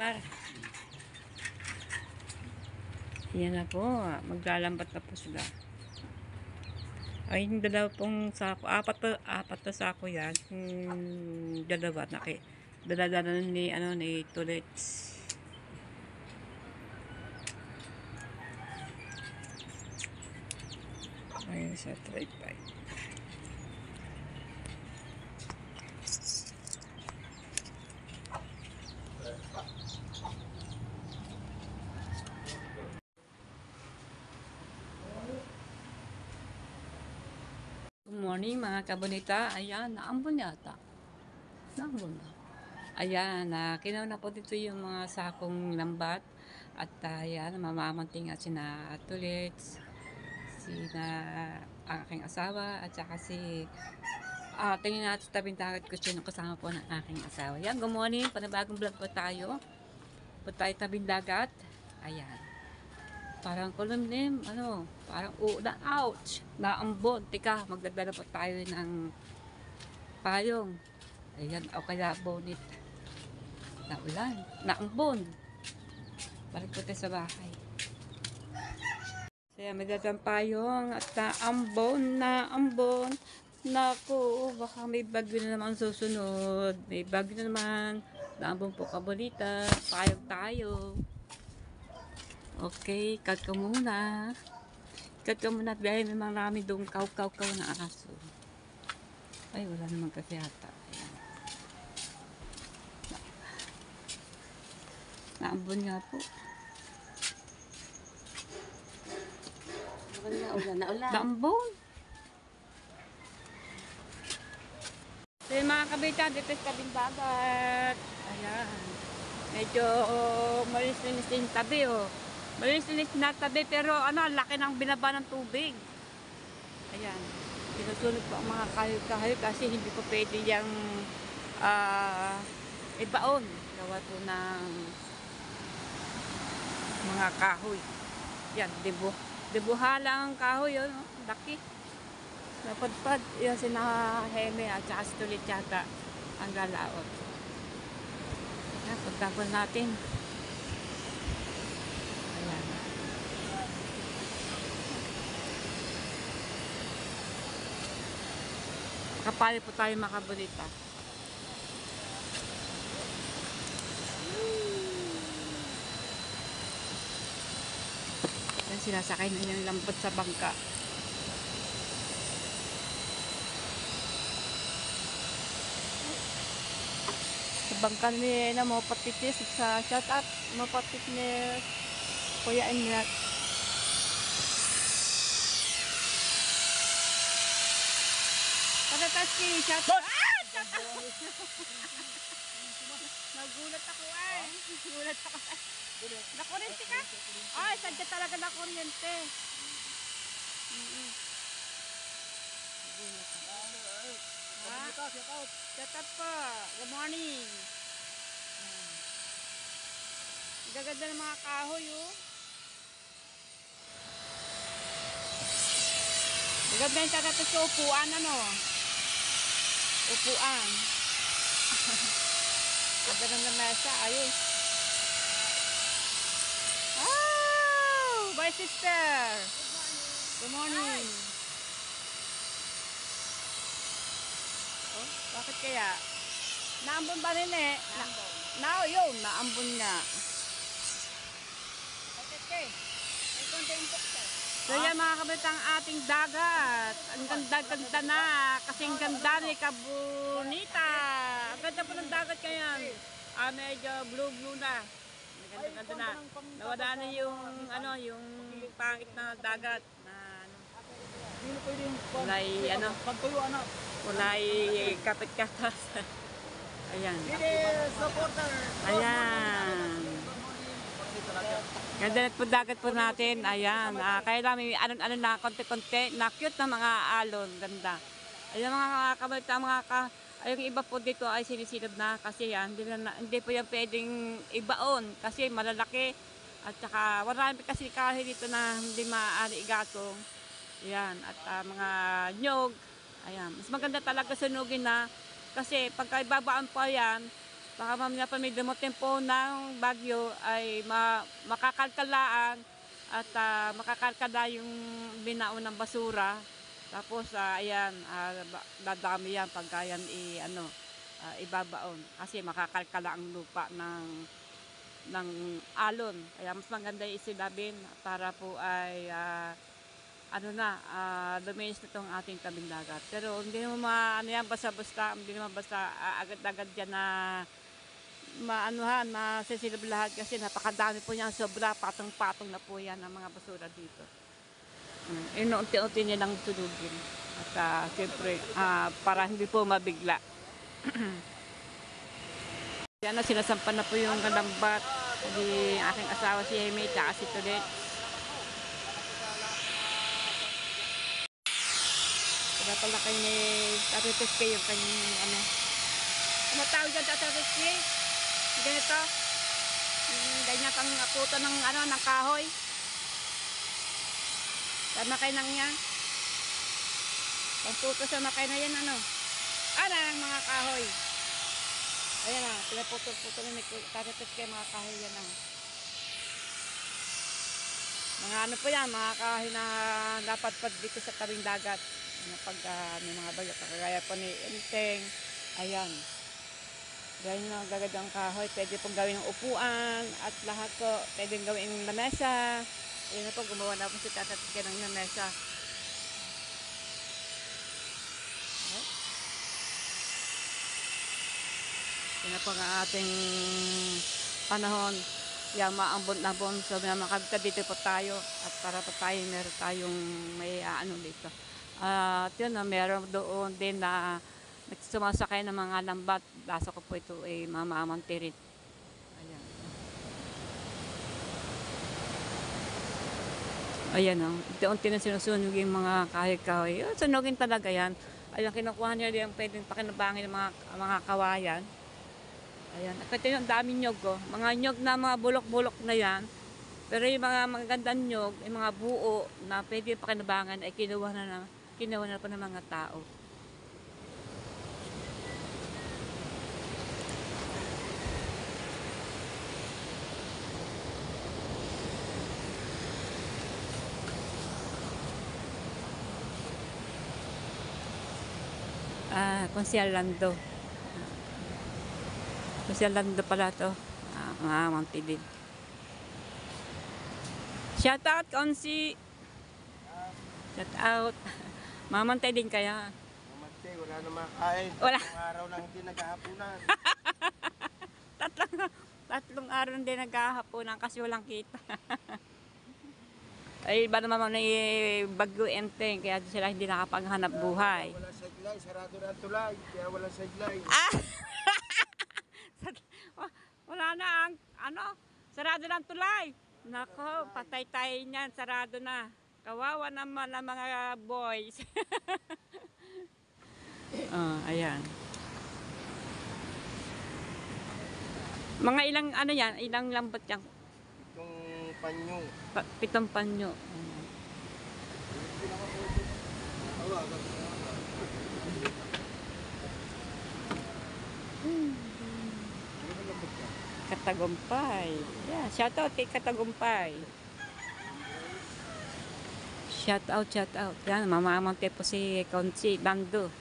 Mar. Yan na po. Maglalambat na po sila. Ay, yung dalawa pong sako. Apat na sako yan. Dalawa. Dala-dala ni Tulets. Ayun sa tripod. Good morning mga kabonita. Ayan, naambon yata. Naambon na. Ayan, kinaw na po dito yung mga sakong lambat. At ayan, mamamanting at sina Tulets, sina aking asawa, at saka tingin natin sa tabing dagat ko siya kasama po ng aking asawa. Ayan, good morning. Panibagong vlog po tayo. Po tayo tabing dagat. Ayan. Parang kulimlim, parang uulan, ouch, naambon. Tika, magdadala pa tayo ng payong. Ayan, o kaya bonit. Naulan, naambon. Balik po tayo sa bahay. So, yan, magdadalang payong at naambon. Naku, baka may bagyo na naman susunod. May bagyo na naman. Naambon po kabonita. Payong tayo. Okay, cut ka muna. Cut ka muna dahil may marami doong kaw na aso. Ay, wala naman kasi yata. Ayan. Naambon nga po. Naulan. Naambon. So, yung mga kabita, dito sa tabing dagat. Ayan. Medyo malinis-linis din tabi, oh. Malinis-linis na tabi, pero laki ng binaba ng tubig. Ayan. Sinusunod po ang mga kahoy-kahoy kasi hindi po pwede yung ibaon. Gawa po ng mga kahoy. Yan, debuhalang kahoy, yun, oh. Laki. Napadpad, yun sina Heme at saka Tulit yata ang galaot. Ayan, pagtapon natin. Ayan. Kapali po tayo makabulita. Ayan, sinasakay na yung lampot sa bangka. Bangka ni mo patitis sa shout out mo patit ni Kuya Ingat. Patatas ki shout out. Nagulat ako ay. Nagulat ako. Nakuryente ka? Ay, sadya talaga na kuryente. Shout out po. Good morning. Gaganda ng mga kahoy, oh. Gaganda yung tagato sa upuan, upuan. Gaganda ng mesa, ayos. Oh, bye sister. Good morning. Oh, bakit kaya? Naambon ba rin eh? Naambon. Naambon nga. So yan mga kabalitang ating dagat. Ang ganda-ganda na. Kasing ganda ni kabunita. Ang ganda po ng dagat kayan. Medyo blue na. Ganda-ganda na. Nawala na yung pangit na dagat. Kulay kapit-katas. Ayan. Ayan. Ganda na po dagat po natin. Ayan. Kaya lang may na konti-konti. Na cute na mga alon. Ganda. Ayan mga kabalita. Yung iba po dito ay sinisilab na. Kasi yan. Hindi po yan pwedeng ibaon. Kasi malalaki. At saka marami kasi kahoy dito na hindi maaari igatong. Ayan. At mga nyog. Ayan. Mas maganda talaga sunugin na. Kasi pagka ibabaan pa yan, Baka mamaya pa may dumating po ng bagyo ay makakalkalaan at makakalkala yung binaon ng basura. Tapos ayan, dadami yan pagka yan ibabaon. Kasi makakalkala ang lupa ng alon. Kaya mas maganda isilabin para po ay luminis na itong ating tabing dagat. Pero hindi naman yan basta-basta, hindi naman basta agad-agad yan na masisilab lahat kasi napakadami po niyan, sobra, patong-patong na po yan ang mga basura dito. Inuunti-unti nilang tulugin at siyempre para hindi po mabigla. Yan na, sinasampan na po yung lambat ni aking asawa si Jaime at si Tolet. Kaya pala kayo ni Tarites kayo yung kanyang matawag dyan Tarites kayo. Ganito. Ganyan kang puto ng kahoy. Sama kayo nang yan. Pang puto sama kayo na yan ng mga kahoy. Ayan pinaputo-puto na Tarites kayo mga kahoy yan Mga po yan, mga kahoy na napatpad dito sa tabing dagat. Pag may mga bagyo, kagaya po ni Enteng. Ayan. Gawin nyo gagad ang kahoy. Pwede pong gawin ng upuan at lahat po. Pwede gawin ng lamesa. Ayan na po, gumawa na po si Tarites kayo ng lamesa. Yan na po ang ating panahon. Yan, maambon-ambon. So, makagta dito po tayo. At para po tayo, meron tayong may dito. At yun, meron doon din na nagsumasakay ng mga lambat. Lasa ko po ito ay mamamantirit. Ayan. Ayan unti-unti na sinusunog yung mga kahoy-kahoy. Sunugin talaga yan. Ayan, kinukuha nila yung pwedeng pakinabangin ng mga kawayan. Ayan, ito yung daming nyog mga nyog na mga bulok-bulok na yan. Pero yung mga magandang nyog, yung mga buo na pwede pakinabangan ay kinuha na po ng mga tao. Konsyal Lando. Konsyal Lando pala to. Mantidid. Shout out, Konsi. Shout out. Mamantay din kaya. Mamantay, wala na makain. Wala. Tatlong araw lang hindi naghahaponan. tatlong araw hindi naghahaponan kasi walang kita. Ay, iba naman na bagyo Enteng, kaya sila hindi nakapaghanap buhay. Wala sideline, sarado na ang tulay, kaya wala sideline. Wala na sarado na ang tulay. Nako, patay tayo niyan, sarado na. Kawawa naman ang mga boys. Ayan. Mga ilang lambat yan? Itong panyo. 7 panyo. Katagumpay. Yeah, shout out kay Katagumpay. Shout out. Yan, mamamante po si Konsi Lando.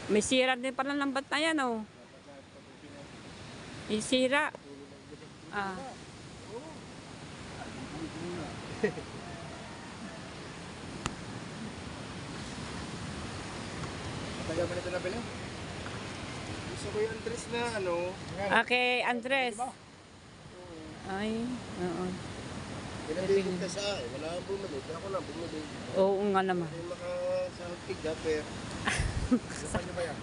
May sira din pala ng lambat na yan, May sira. Matagal pa nito nabili? Gusto ko yung Andres na Okay, Andres. Ay, oo. Pinabilin ka sa wala kang bumili. Ako lang bumili. Oo nga naman. Hindi makasahod tigda, pero gusto nyo ba yan?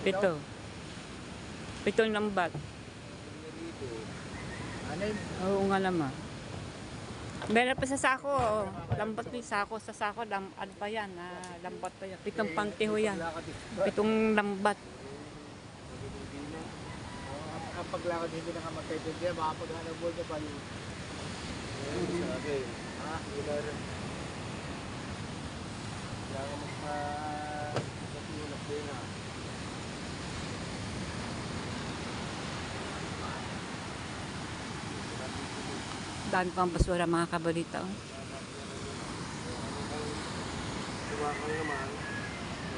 Ito. 7 lambat. Anim. Oo nga naman. Meron pa sa sako. Lambat din sako. Sa sako, ano pa yan? Lambat pa yan. 7 pantiho yan. 7 lambat. Ang paglakad hindi na kamatay-tindihan, makapaghanap mo na pala. Sabi, wala rin. Wala ka magpatulak din dami pang basura mga kabonita. Oh. Tumakang naman.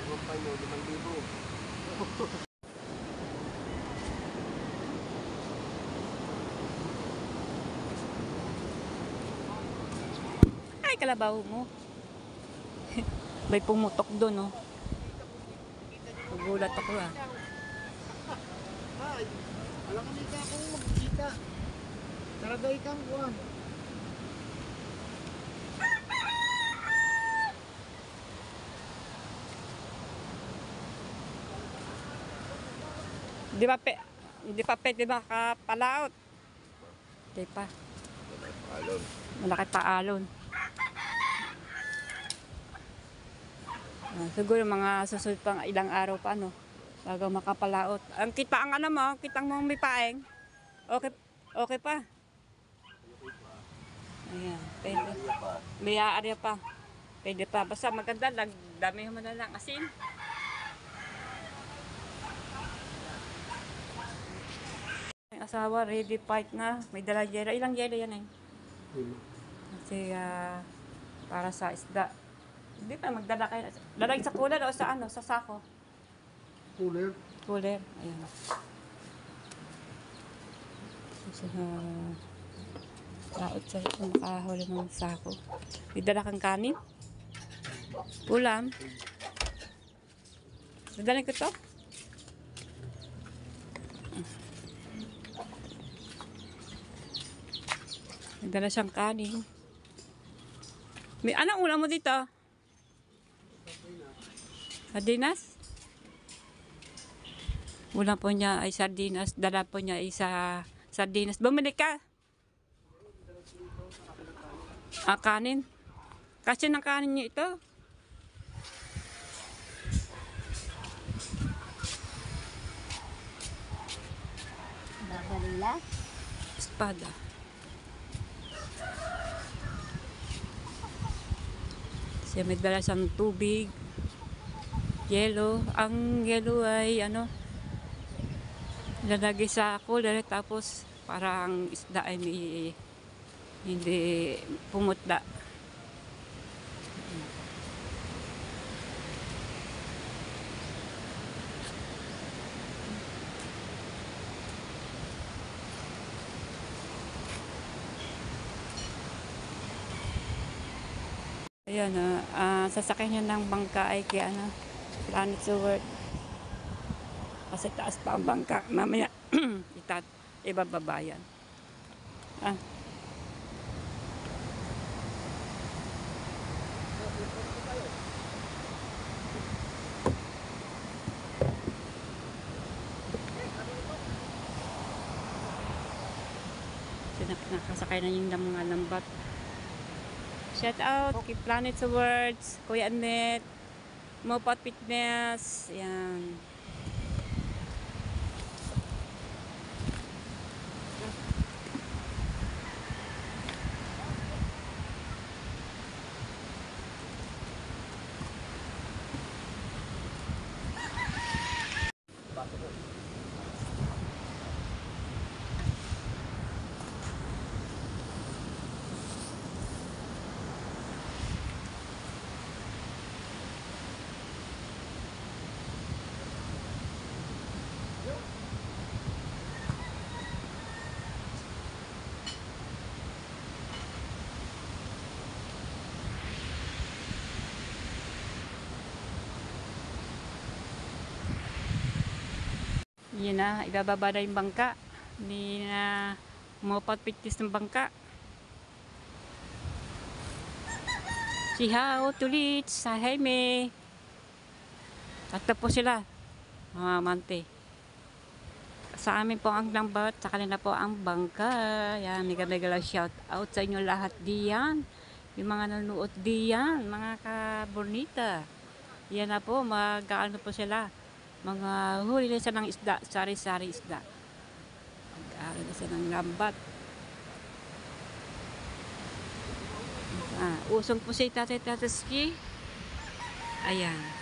Huwag pa nyo, 5,000. Ay, kalabaw mo. May pumutok doon, oh. Nagulat ako, ah. Ay, alam ka nito akong magkita. Taragay kang kuhan. Di pa pwede makapalaot. Di pa. Malaki pa alon. Siguro mga susunod pang ilang araw pa, no? Bago makapalaot. Ang kita ang ano mo, kitang mo may paeng. Okay, okay pa. Ayan, pwede. May area pa. Pwede pa. Basta maganda lang. Dami mo na lang asin. Ang asawa, ready fight na. May dala yelo. Ilang yelo yan eh? Kasi para sa isda. Hindi pa, magdala kayo. Dalag sa cooler o sa ano? Sa sako? Cooler. Cooler. Ayan. So, laot sa makahuli ng sako. May dala kang kanin? Ulam? Dadalhin ko to? May dala siyang kanin. May anong ulam mo dito? Sardinas? Ulam po niya ay sardinas. Dala po niya ay sa sardinas. Bumili ka? Kanin? Kasi ng kanin niyo ito? Barbarilla. Espada. Siya may dala siyang tubig. Yelo. Ang yelo ay ano, lalagay sa cooler tapos parang isda ay may, hindi pumutla. Ayan, sasakyan niya ng bangka ay kaya Planet Sword. Kasi taas pa ang bangka. Mamaya, ibababa yan. Nakasakay na yung mga lambat. Shout out kay Planet Swords, Kuya Annette, Mopat Fitness, yan. Yan na, ibababa na yung bangka. Hindi na mapatpitis ng bangka. Si Hao, Tulit, sa Jaime. Tatlo po sila, mga mante. Sa amin po ang lambat, sa kanila po ang bangka. Yan, mega shout out sa inyo lahat diyan. Yung mga nanonood diyan, mga kaburnita. Yan na po, mag-ano po sila. Mga huli na siya ng isda, sari-sari isda. Mag-aaral na siya ng lambat. Usong po si Tatay Tataski. Ayan.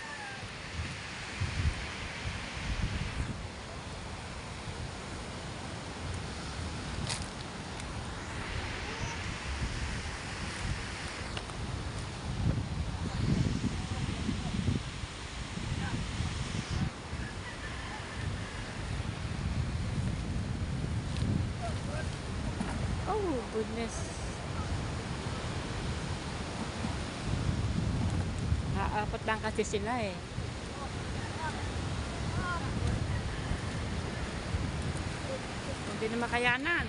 goodness. Apat lang kasi sila eh. Hindi na makayanan.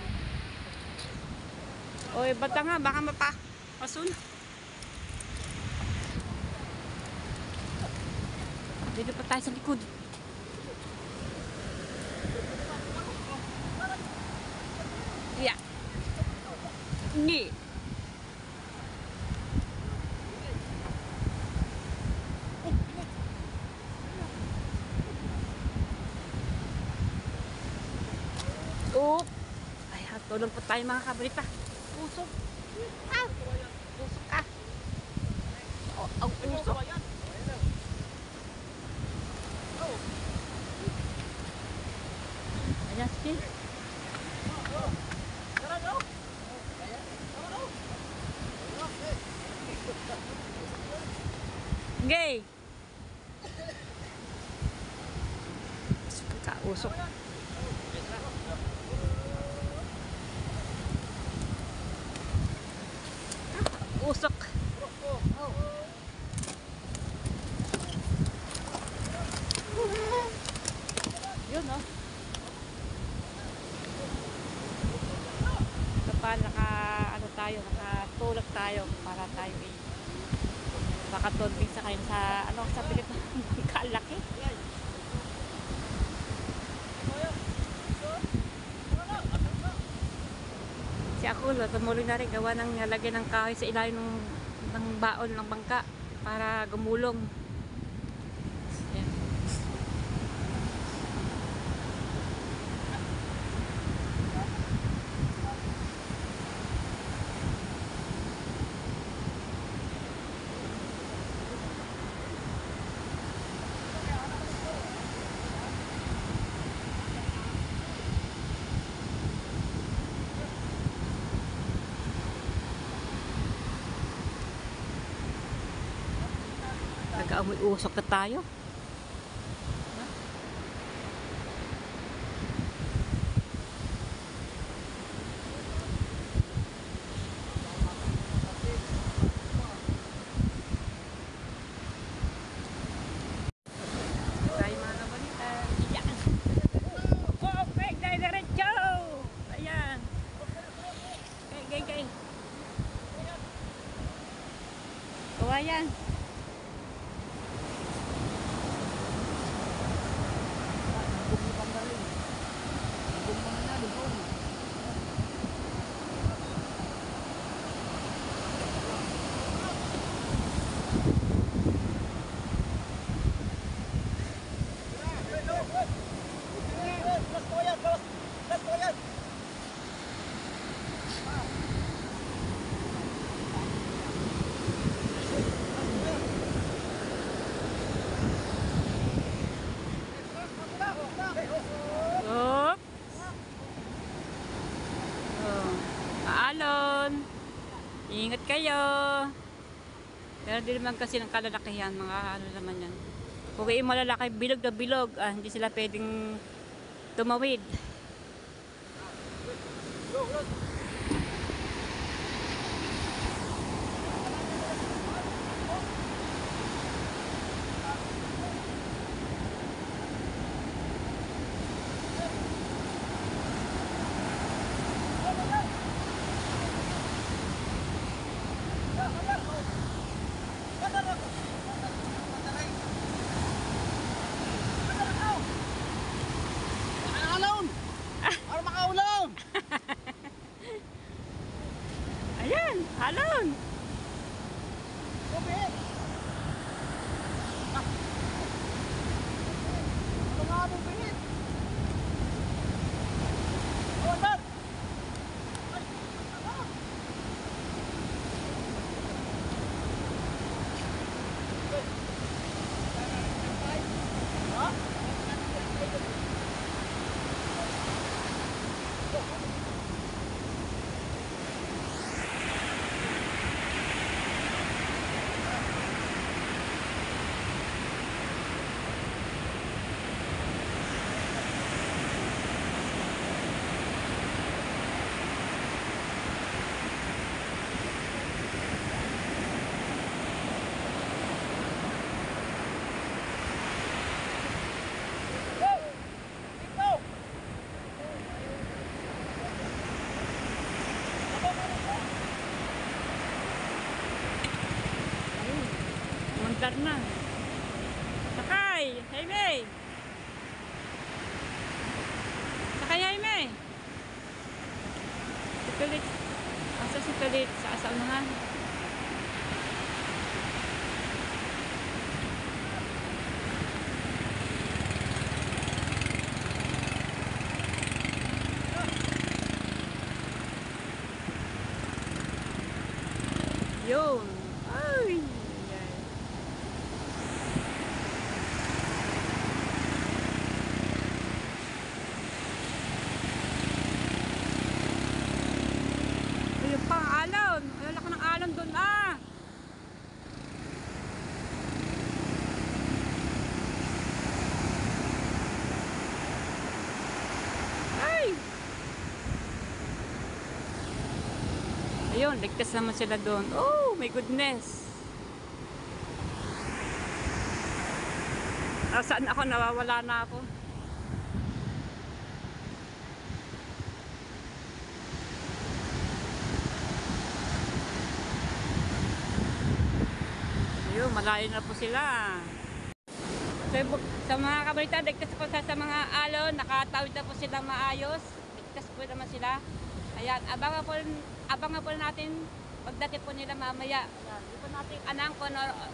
Oy, bata nga, baka mapasun. Dito pa tayo sa likod. Yeah. Hindi. Oh. Ay, tulong po tayo mga kabalita. Usok. Ah. Usok ka. Oh, ang usok. Ayan, sige. Gay. Usok. Usok. Yun, no? Kapag nakatulog tayo para tayo makatulog sa kayo sa sa pilit ng kalaki. Si Akulo, tumuloy na rin gawa ng lagyan ng kahoy sa ilalim ng baon ng bangka para gumulong. Yan. Nag-aamoy usok na tayo. Tayo mga kabalita. Yan. Okay, diretso. Ayan. Gay. O, ayan. Oh. Oh. Paalon. Ingat kayo. Pero di naman kasi ng kalalakihan, mga ano naman yan. Kung kayo malalaki, bilog na bilog, hindi sila pwedeng tumawid. Andar na. Sakay! Jaime! Sakay, Jaime! Si Tulit. Asa si Tulit? Sa asamahan. Yun. Ay! Ay. Ayun pa, alon. Wala ka ng alon doon ah. Ay! Ayun, ligtas naman sila doon. Oh, my goodness. Saan ako? Nawawala na ako. Ayun, malayo na po sila. Sa mga kabalita, ligtas po sa mga alon. Nakatawid na po sila maayos. Ligtas po naman sila. Ayan, abangan po natin pagdating po nila mamaya. Ayan, hindi po natin anang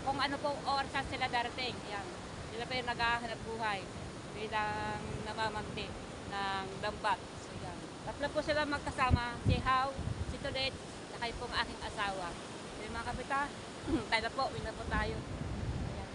kung ano po oras sila darating. Ayan, sila pa yung naghahanap buhay bilang namamanti ng lambat. So, ayan. Tatlo po sila magkasama, si How, si Tulit, saka yung pong aking asawa. So, yung mga kabita, tayo na po, win na po tayo. Ayan.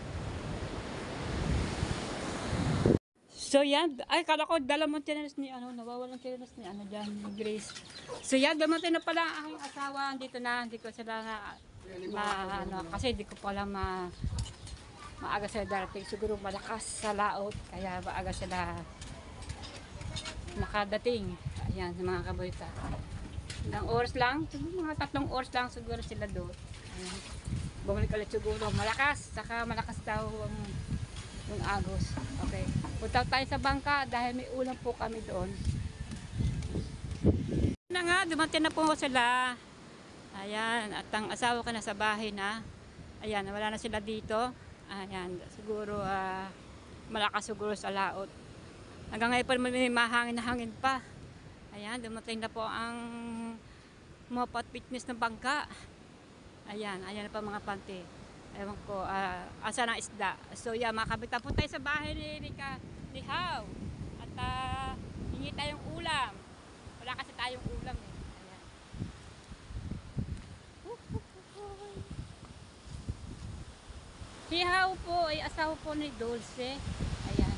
So yan, ay kala ko dala mo tinas ni ano, nawawalan tinas ni ano dyan, ni Grace. So yan, dumating na pala ang aking asawa, dito na, hindi ko sila ano, kasi hindi ko pala maaga sila darating, siguro malakas sa laot, kaya maaga sila makadating. Ayan, sa mga kabalita. Ilang oras lang, siguro mga 3 oras lang siguro sila doon. Ayan. Bumalik ulit siguro, malakas, saka malakas daw yung agos. Okay. Punta tayo sa bangka dahil may ulam po kami doon. Na nga, dumating na po sila. Ayan, at ang asawa ko na sa bahay na. Ayan, wala na sila dito. Ayan, siguro malakas siguro sa laot. Hanggang ngayon pa may mahangin na hangin pa. Ayan, dumating na po ang Mopat Fitness ng bangka. Ayan, ayan na pa mga pante. Ewan ko, asa ng isda. So yeah, makabita po tayo sa bahay ni How. At hingi tayong ulam. Wala kasi tayong ulam eh. Ayan. Si How po ay asawa po ni Dulce. Ayan.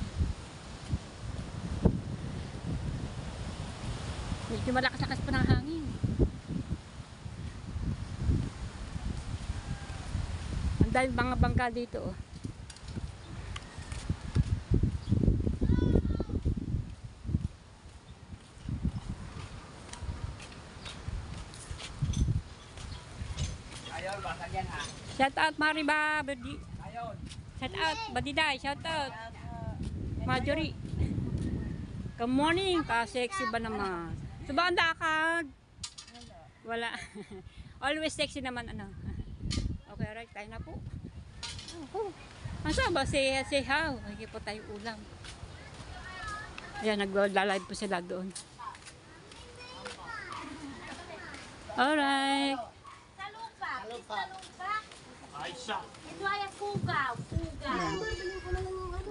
Medyo malakas-lakas pa ng hangin. Dahil mga bangka dito oh. Ayun, basag yan ha. Shout out Mariba, Ayun. shout out Badiday, shout out Marjorie. Good morning, ka-sexy ba naman? So ba ang dakad? Wala. Always sexy naman ano. Okay, right, tayo na po. Asa ba si How? Hindi po tayo ulam. Ayan, nagla-live po sila doon. Alright. Sa lupa. Ay, siya. Ito ay kugaw.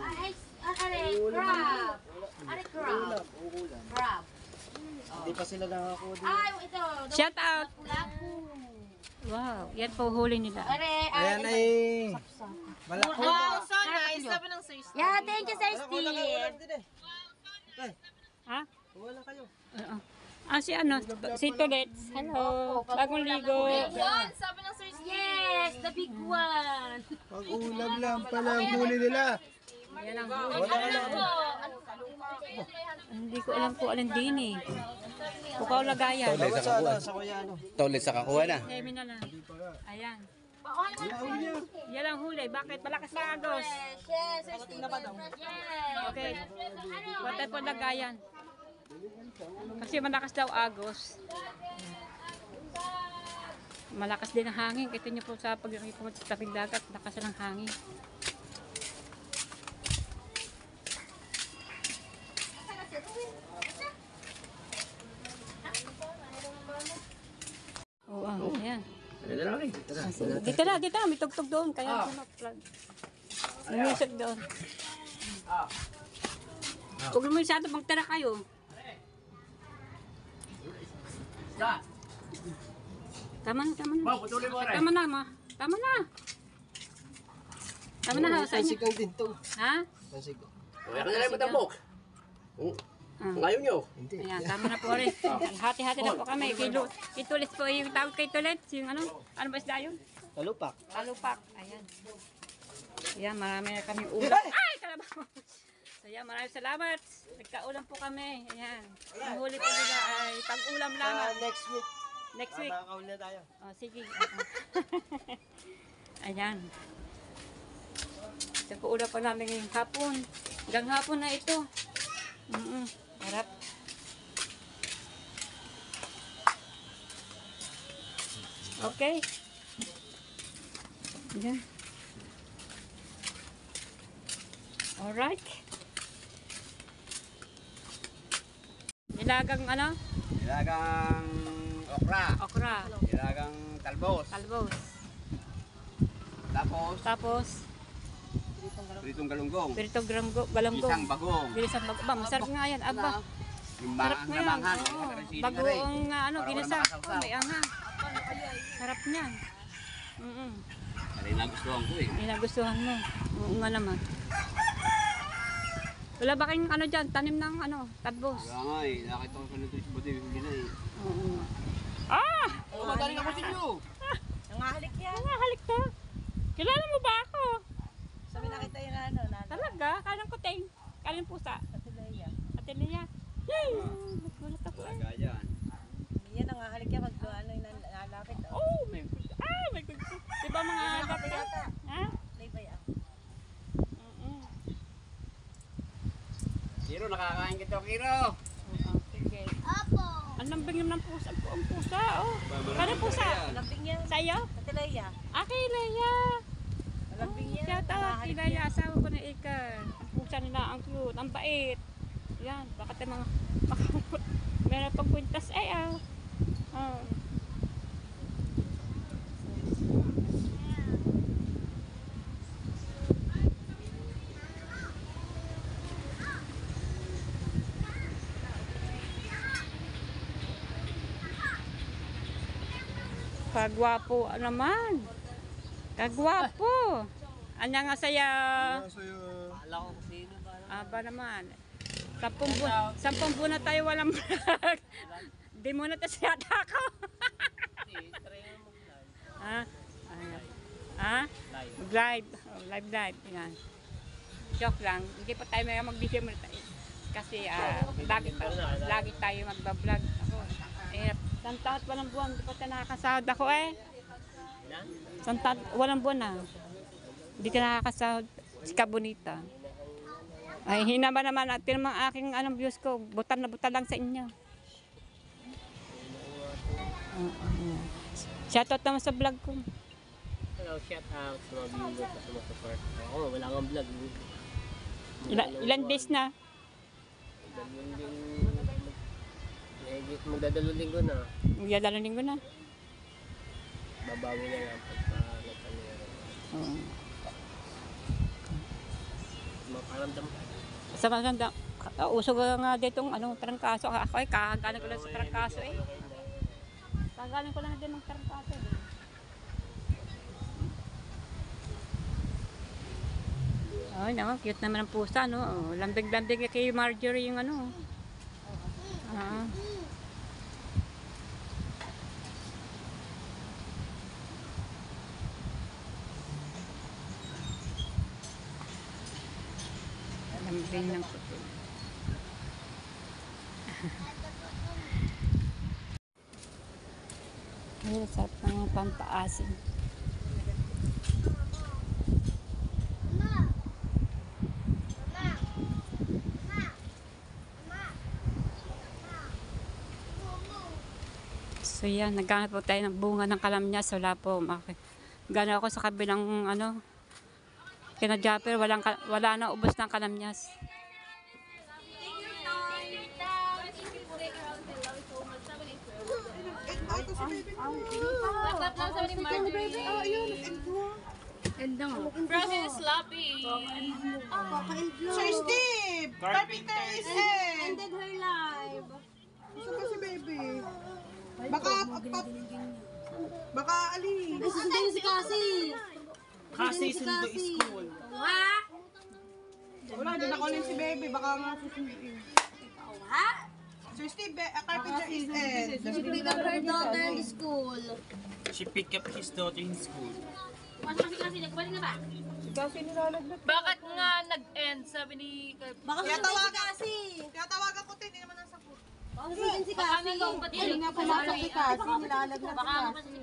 Ay, crab. Ay, crab. Crab. Hindi pa sila nakakuha dito. Ay, ito. Shout out. Lapu. Wow, yan po huli nila. Ayan ay... Malaki. Wow, so nice. Sabi ng Sir Steve. Yeah, thank you, Sir Kulang Steve. din eh. Okay, Ha? wala kayo. Oo. Si ano, si Tulets. Hello. Bagong ligo. Yan, sabi ng Sir Steve. Yes, the big one. Pag ulam lang pala ang huli nila. Yan ang Wala huli. ka lang. Hindi ko alam po alin din eh. Pukaw lagayan. Tolay sa kakuha. Sa kuya ano. Tolay sa kakuha na. Semi na lang. Ayan. Yan ang huli. Bakit? Malakas na agos. Yes, Sir Steve. Yes. Okay. Watay po lagayan. Kasi malakas daw agos. Malakas din ang hangin. Kita niyo po sa pag pumunta sa tabing dagat, lakas ng hangin. Oo, ayan. Dito na, may tugtog doon. Kaya plug. May music doon. Huwag mo masyado magtira kayo. Tama na. Tama na, ma. Tama na. Tama na, ha, sa inyo. Pansigang din to. Ha? Pansigang. Kaya ka na lang matambok. Ngayon nyo. Hindi. Ayan, tama na po rin. Hati-hati na po kami. Kitulis po yung tawag kay Tulit. Yung ano ba isda yun? Talupak. Talupak. Ayan. Ayan, marami na kami ulam. Ay, kalabaw! So, ayan, maraming salamat. Nagkaulam po kami. Ayan. Ang huli po nila ay pag-ulam lamang. Next week. Next week. Makakauli na tayo. Oh, sige. Ayan. Ito po ulam pa namin ngayong hapon. Hanggang hapon na ito. Harap. Okay. Ayan. Alright. Nilagang ano? Nilagang okra. Okra. Nilagang talbos. Talbos. Tapos, Tapos, pritong galunggong. pirito galanggong. Isang bagong. Ginisang bagong. Ba, masarap nga yan. Aba, Yung sarap nga yan. namanghang. Oo. Sili na rin. Bagoong ano, Para ginisa. wala makasawsaw. Oh, may anghang. Sarap niyan. Kasi nagustuhan ko eh. May nagustuhan mo. Oo nga naman. Wala ba kayong ano dyan? Tanim ng ano? Talbos. Kaya nga eh. Nakita ko sa nito sa buti. Huli na eh. Oo. Ah! Oh, magaling ako sa inyo. Nangahalik yan. Halik to. Kilala mo ba ako? Sabi nakita yun ano, Talaga? Kalang kuting. Kalang pusa. Atelaya. Atelia. Yay! Nagulat ako eh. Talaga yan. Yan nangahalik yan pag ano yung nalapit. Oh, may good. Ah, may good. Diba mga agap ka? Ha? Labay ah. Kiro, nakakain kita, Kiro. Sige. Ang lambing ng pusa. Ang pusa, oh. Kano pusa? Malambing yan. Sa'yo? Atelaya. Ah, kay Leia. Malambing yan. Shout out kay Nangahalik Leia. yan. Asawa ko na Ikan. Ang pusa nila, ang cute. Ang bait. Yan. Bakit yung mga makamot. Meron pang kwintas. Ay, ah. Oh. Kagwapo naman. Kagwapo. Anya nga saya. Alam ko kung sino ba. Aba naman. 10 buwan na tayo walang vlog. Di mo na tayo yata ako. Ha? Ayan. Ha? Mag-live. Oh, live. Yan. Joke lang. Hindi pa tayo may mag-video muna tayo. Kasi lagi tayo magbablog. Ako. Isang taon walang buwan. Hindi pa tayo nakakasahod ako eh. Isang taon walang buwan na. Hindi ka nakakasahod. Si Kabonita. Ay, hinaba naman natin mga aking anong views ko. Butal na butal lang sa inyo. Shoutout naman sa vlog ko. Hello, shout out sa mga viewers at sumasupport. Ako, wala kang vlog. Ilan days na? Magdadalawang linggo na. Magdadalawang linggo na. Babawi na lang pagka nagpangyari. Oo. Maparamdam ka. Sa maganda, usog nga ditong trangkaso. Ako ay kakaganan ko lang sa trangkaso eh. Kakaganan ko lang din ng trangkaso eh. Ay, naman, cute naman ang pusa, no? Oh, lambing-lambing kay Marjorie yung ano. Ah. Lambing ng puti. Ay, sarap ng pampaasin. So yan, naghanap po tayo ng bunga ng kalamyas. Wala po. Gano'n ako sa kabilang kina Japper, wala na ubos ng kalamyas. Frozen sloppy. Sir Steve! Carpenter is in! Ended her life. Gusto pa si baby. Baka ali. Susunduin si Cassie. Kasi sundo school. Ha? Wala, di na kunin si baby. Baka nga susunduin. Ha? Sir Steve, carpenter is in. She picked up her daughter in school. She picked up his daughter in school. Masok si Cassie, nagbalik na ba? Kasi nilalaglag. Bakit nga nag-end? Sabi ni Baka Kaya susunduin si tawagan. Cassie. Kaya tawagan ko, hindi naman nasa po. Baka susunduin si Cassie. Hindi nga pumasok si Cassie, nilalaglag si Baka Cassie.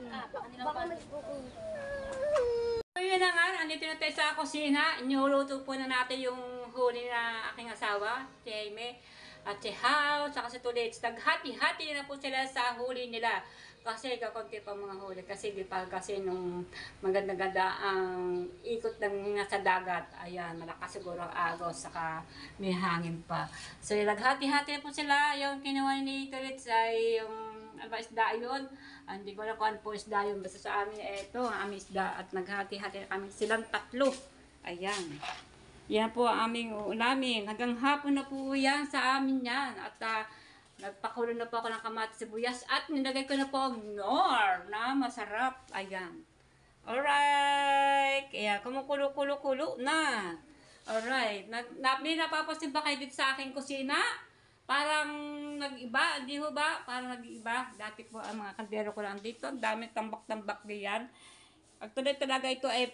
So yun na nga, andito na tayo sa kusina. Inuluto po na natin yung huli na aking asawa, si Jaime, at si Hao, saka si Tulits. Naghati-hati na po sila sa huli nila. Kasi kakunti pa mga huli. Kasi di pa kasi nung maganda-ganda ang ikot ng nasa dagat. Ayan, malakas siguro ang agos, saka may hangin pa. So naghati-hati na po sila. Yung kinuha ni Tulits ay yung isda yun. Hindi ko alam kung ano po isda yun. Basta sa amin, ito ang aming isda. At naghati-hati na kami silang tatlo. Ayan. Yan po ang aming ulamin. Hanggang hapon na po yan sa amin yan. At nagpakulo na po ako ng kamatis sibuyas. At nilagay ko na po ang nor na masarap. Ayan. Alright. Kaya kumukulo-kulo-kulo na. Alright. May napapasin ba kayo dito sa aking kusina? Parang nag-iba, hindi ho ba? Parang nag-iba. Dati po ang mga kaldero ko lang dito. Ang dami tambak-tambak diyan. Actually talaga ito ay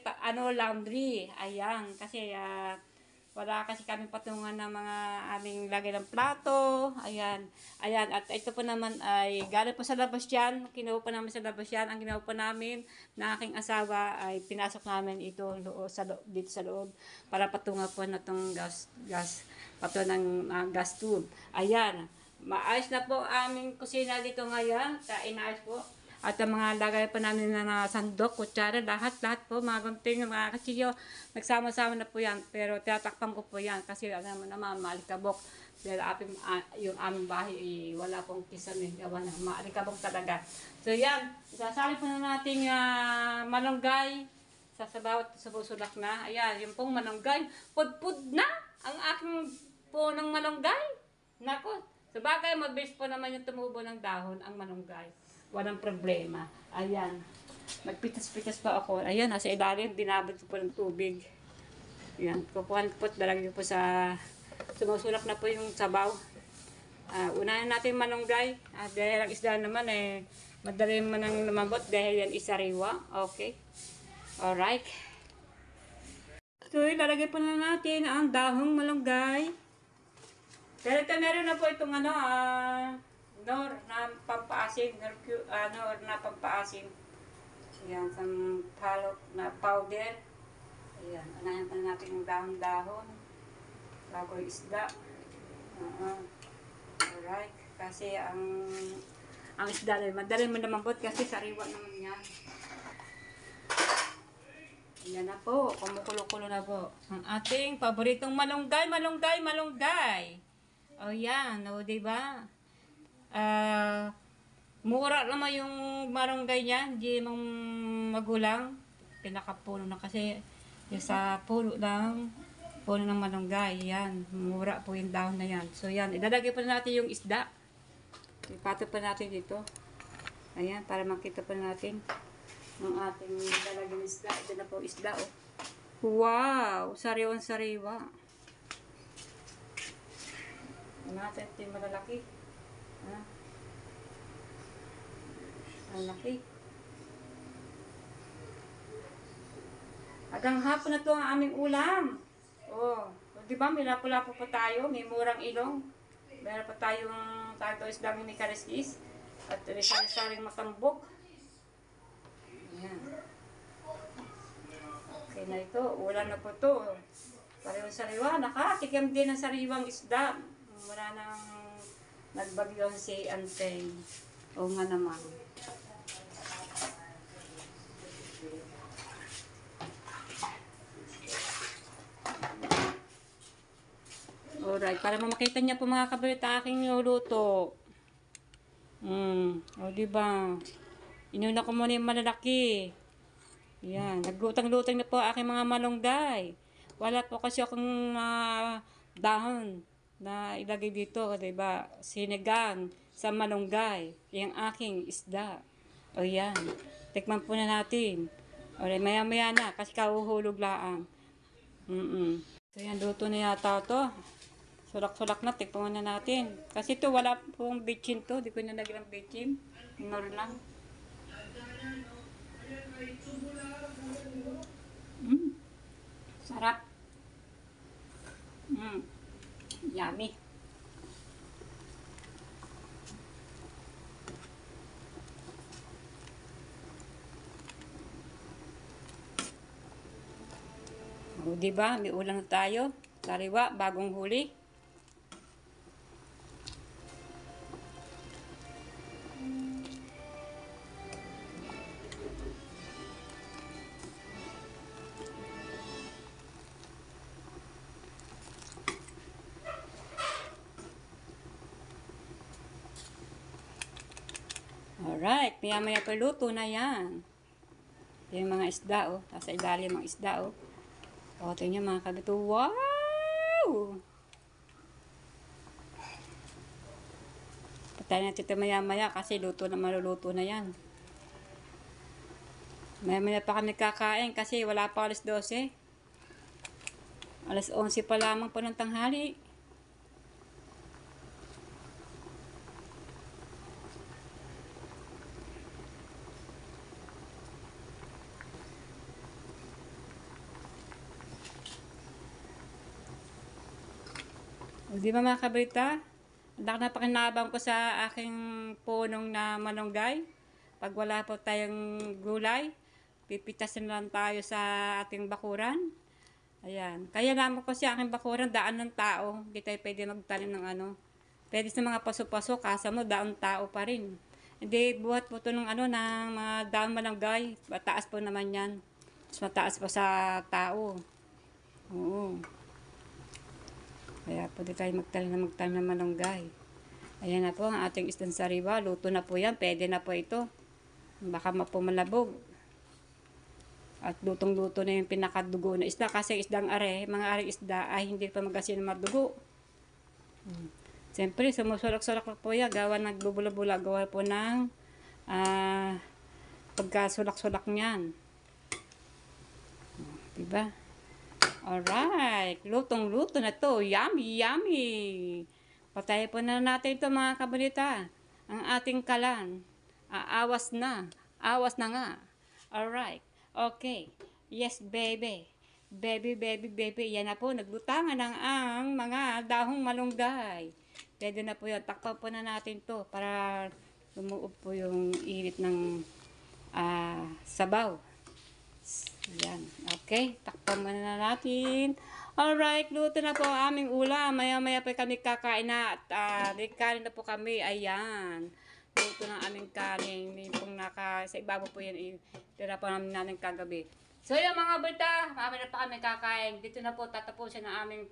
laundry. Ayan. Kasi wala kasi kami patungan ng mga aming lagay ng plato. Ayan. Ayan. At ito po naman ay galing po sa labas yan. Kinuha po namin sa labas yan. Ang ginawa po namin na aking asawa ay pinasok namin ito dito sa loob para patungan po na itong gas pato ng gas tube. Ayan. Maayos na po aming kusina dito ngayon. Inaayos po. At ang mga lagay pa namin na sandok, kutsara, lahat po, mga gunting, mga kachilyo, nagsama-sama na po yan. Pero tinatakpan ko po yan kasi alam mo naman, maalikabok. Dahil yung aming bahay, wala pong kisame, gawa na maalikabok talaga. So yan, sasali po na natin malunggay sa bawat susulak na. Ayan, yung pong malunggay, pudpud na ang aking punong malunggay. Nako, sabagay, mabilis po naman yung tumubo ng dahon ang malunggay. Walang problema. Ayan. Magpitas-pitas pa ako. Ayan, nasa ilalim, dinabot ko po ng tubig. Ayan, kukuhan po, dalagyan po sa sumusulak na po yung sabaw. Unahin natin malunggay. Dahil ang isda naman madali man ang lumambot dahil yan isariwa. Okay. Alright. So, ilalagay po na natin ang dahong malunggay. Pero ito meron na po itong nor na pampaasim, nor na pampaasim. Ayan, some palok na powder. Ayan, anayan pa natin yung dahon-dahon. Bago yung isda. Alright, kasi ang isda na madali mo namambot kasi sariwa naman yan. Ayan na po, kumukulo-kulo na po. Ang ating paboritong malunggay. O yan, o diba? Mura naman yung malunggay niya, hindi mong magulang. Pinakapuno na kasi yung sa puno ng malunggay, yan. Mura po yung dahon na yan. So yan, ilalagay pa natin yung isda. Ipato pa natin dito. Ayan, para makita pa natin ang ating ilalagay ng isda. Ito na po isda, oh. Wow! Sariwan-sariwa. Natin ito yung malalaki. Ang laki. Hanggang hapon na ito ang aming ulam. Oh, di ba may lapu-lapu pa tayo, may murang ilong. Meron pa tayong isdang ni kariskis at sari-saring matambok. Ayan. Okay na ito, ulam na po ito. Parehong sariwa, nakatikim din ng sariwang isda. Wala nang nagbagyo si Anteng. Oo nga naman. Alright, para makita niya po mga kabalita aking niluluto. O diba? Inuna ko muna yung malalaki. Yan, naglutang-lutang na po aking mga malunggay. Wala po kasi akong dahon na ilagay dito, diba? Sinigang sa malunggay. Yung aking isda. O yan, tikman po na natin. O maya-maya na, kasi kauhulog laang. So yan, luto na yata to. Sulak-sulak na, tikman na natin. Kasi ito, wala pong bitchin to. Di ko na naging bitchin. Ignore lang. Sarap. Yummy. O, diba? May ulam na tayo. Sariwa, bagong huli. Alright, maya-maya pa luto na yan. Ito yung mga isda, oh. Nasa ilalim mga isda, oh. O, ito nyo mga kabito. Wow! Patay natin ito maya-maya kasi luto na maluluto na yan. Maya-maya pa kami kakain kasi wala pa alas 12. Alas 11 pa lamang po ng tanghali. O, di ba mga kabrita? Ang napakinabang ko sa aking punong na malunggay. Pag wala po tayong gulay, pipitasin lang tayo sa ating bakuran. Ayan. Kaya naman ko sa aking bakuran, daan ng tao. Hindi tayo pwede magtanim ng ano. Pwede sa mga paso-paso, kasa mo, daan tao pa rin. Hindi, buhat po ito ng ano, ng mga daan malunggay. Mataas po naman yan. Mas mataas pa sa tao. Oo. Kaya pwede tayo magtanim ng malunggay. Ayan na po ang ating isdang sariwa. Luto na po yan. Pwede na po ito. Baka mapumalabog. At lutong-luto na yung pinakadugo na isda. Kasi isdang are, mga are isda ay hindi pa magasin na madugo. Siyempre, sumusulak-sulak po yan. Gawa nagbubula-bula. Gawa po ng pagkasulak-sulak niyan. Diba? Alright, lutong-luto na to. Yummy, yummy. Patayin po na natin ito mga kabalita. Ang ating kalan. Awas na. Awas na nga. Alright. Okay. Yes, baby. Baby, baby, baby. Yan na po. Naglutangan ang mga dahong malunggay. Pwede na po yan. Takpan po na natin to para lumuob po yung init ng sabaw. Yan. Okay. Takpan muna na natin. Alright. Luto na po ang aming ulam. Maya-maya pa kami kakain na. At kanin na po kami. Ayan. Luto ng aming kanin. Yung sa ibabaw po yan. Tira po namin kagabi. So yung mga balta. Mamaya na pa kami kakain. Dito na po tatapusin ang aking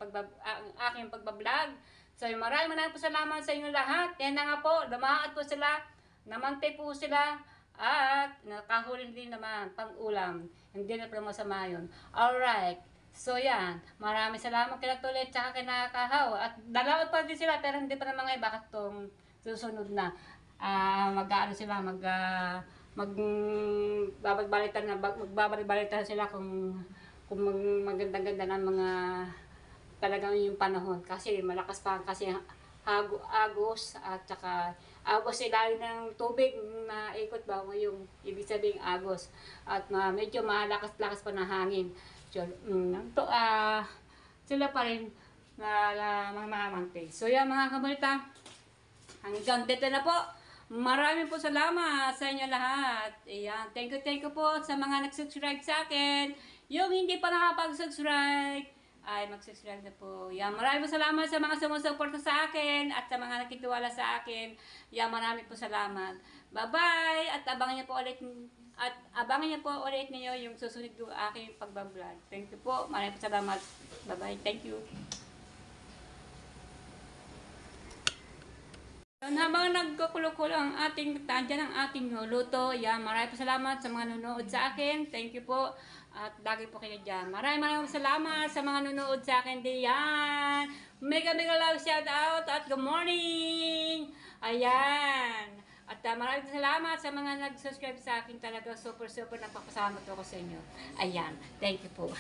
pagbablog. So maraming po salamat sa inyo lahat. Yan na nga po. Dumaat po sila. Namantay po sila. At nakahuli din naman pang-ulam. Hindi na pala masama yun. Alright. So yan. Maraming salamat kila Tulit tsaka kina Kahaw. At dalawat pa din sila pero hindi pa na mga iba katong susunod na. Mag-ano sila. Magbabalitan sila kung maganda-ganda ng mga talagang yung panahon. Kasi malakas pa kasi agos at saka agos ilalim ng tubig na ikot ba yung ibig sabihin agos at medyo malakas-lakas pa na hangin. So, sila pa rin na mamamantay. So yan mga kabalita, hanggang dito na po. Maraming po salamat sa inyo lahat. Ayan, thank you po sa mga nag-subscribe sa akin. Yung hindi pa nakapag-subscribe, ay mag-subscribe na po. Yan, maraming po salamat sa mga sumusuporta sa akin at sa mga nakitiwala sa akin. Yan, maraming po salamat. Bye-bye! At abangan niyo po ulit niyo yung susunod ko aking pagbablog. Thank you po. Maraming po salamat. Bye-bye. Thank you. Habang nagkukulo-kulo ang ating tandyan ang ating luto, yan, maraming salamat sa mga nanonood sa akin. Thank you po. At lagi po kayo dyan. Maraming salamat sa mga nanonood sa akin diyan. Mega love shout out at good morning. Ayan. At maraming salamat sa mga nag-subscribe sa akin talaga. Super napapasalamat ako sa inyo. Ayan. Thank you po.